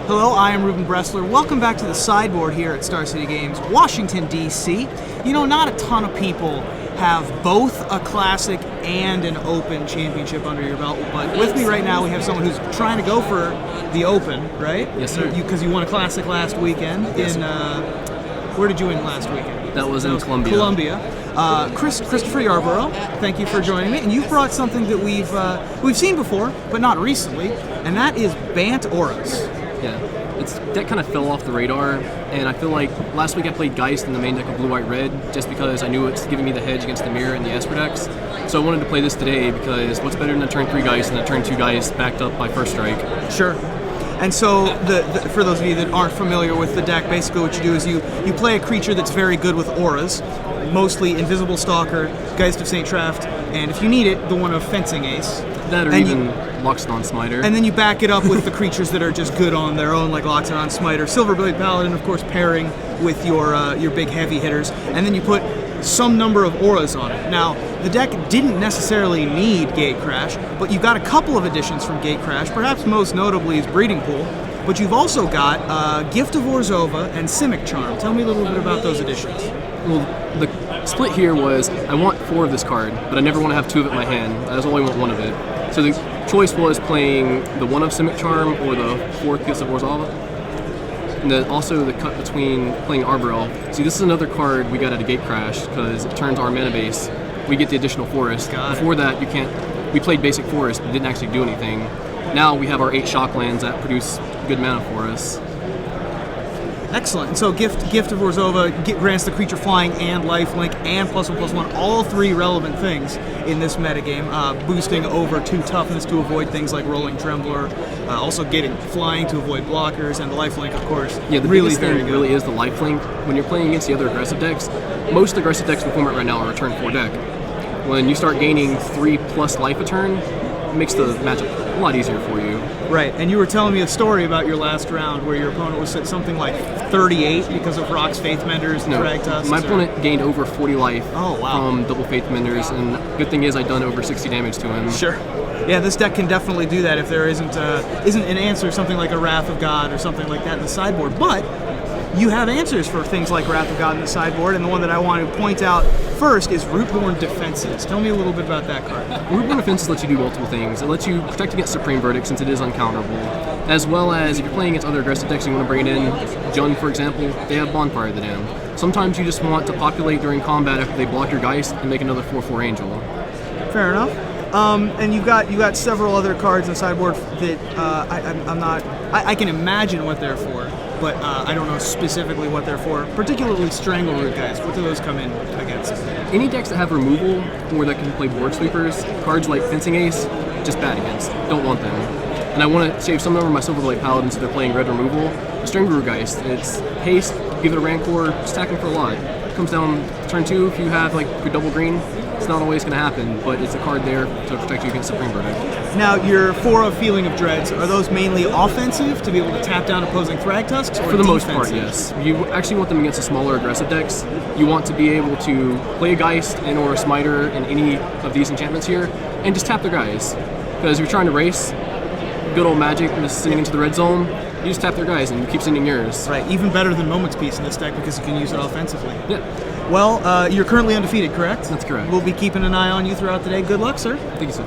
Hello, I am Ruben Bressler. Welcome back to the sideboard here at Star City Games, Washington, D.C. You know, not a ton of people have both a Classic and an Open championship under your belt, but with me right now we have someone who's trying to go for the Open, right? Yes, sir. Because you won a Classic last weekend. Yes, Where did you win last weekend? That was in Columbia. Christopher Yarbrough, thank you for joining me. And you've brought something that we've seen before, but not recently, and that is Bant auras. Yeah, that kind of fell off the radar, and I feel like last week I played Geist in the main deck of blue-white-red just because I knew it's giving me the hedge against the mirror and the Esper decks. So I wanted to play this today because what's better than a turn 3 Geist than a turn 2 Geist backed up by First Strike? Sure. And so, for those of you that aren't familiar with the deck, basically what you do is you play a creature that's very good with auras, mostly Invisible Stalker, Geist of St. Traft, and if you need it, the one of Fencing Ace. That or and even Loxodon Smiter. And then you back it up with the creatures that are just good on their own, like Loxodon Smiter, Silverblade Paladin, of course, pairing with your big heavy hitters, and then you put some number of auras on it. Now, the deck didn't necessarily need Gatecrash, but you got a couple of additions from Gatecrash, perhaps most notably is Breeding Pool, but you've also got Gift of Orzhova and Simic Charm. Tell me a little bit about those additions. Well, the split here was I want 4 of this card, but I never want to have 2 of it in my hand. I just only want 1 of it. So the choice was playing the 1 of Simic Charm or the 4th Gift of Orzhova. And then also the cut between playing Yarbrough. See, this is another card we got at a Gatecrash because it turns our mana base. We get the additional forest. Before that, you can't. We played basic forest, but didn't actually do anything. Now we have our 8 shock lands that produce good mana for us. Excellent. And so Gift of Orzhova grants the creature flying and lifelink and +1/+1, all 3 relevant things in this metagame, boosting over 2 toughness to avoid things like Rolling Trembler, also getting flying to avoid blockers, and the lifelink, of course. Yeah, the really biggest thing really is the lifelink. When you're playing against the other aggressive decks, most aggressive decks in format right now are a turn 4 deck. When you start gaining 3+ life a turn, it makes the matchup a lot easier for you. Right, and you were telling me a story about your last round where your opponent was at something like 38 because of Rock's Faith Menders and Drag Tusks. My opponent gained over 40 life from double Faith Menders, and good thing is I'd done over 60 damage to him. Sure. Yeah, this deck can definitely do that if there isn't an answer, something like a Wrath of God or something like that in the sideboard. But you have answers for things like Wrath of God in the sideboard, and the one that I want to point out first is Rootborn Defenses. Tell me a little bit about that card. Rootborn Defenses lets you do multiple things. It lets you protect against Supreme Verdict since it is uncounterable, as well as if you're playing against other aggressive decks and you want to bring it in, Jund, for example, they have Bonfire of the Damned. Sometimes you just want to populate during combat after they block your Geist and make another 4/4 Angel. Fair enough. And you've got several other cards in the sideboard that I can imagine what they're for, but I don't know specifically what they're for. Particularly Strangleroot guys. What do those come in against? Any decks that have removal or that can play board sweepers, cards like Fencing Ace, just bad against. Don't want them. And I want to save some number of my Silverblade Paladins so they're playing red removal. The Strangleroot Geist, it's haste, give it a Rancor, stack them for a lot. It comes down turn 2 if you have like your double green. It's not always going to happen, but it's a card there to protect you against Supreme Verdict. Now, your 4 of Feeling of Dreads, are those mainly offensive to be able to tap down opposing Thrag Tusks? Or for the most part, yes. You actually want them against the smaller aggressive decks. You want to be able to play a Geist and or a Smiter in any of these enchantments here, and just tap their guys. Because if you're trying to race, good old Magic and just sending into the red zone, you just tap their guys and you keep sending yours. Right, even better than Moment's Peace in this deck because you can use it offensively. Yeah. Well, you're currently undefeated, correct? That's correct. We'll be keeping an eye on you throughout the day. Good luck, sir. Thank you, sir.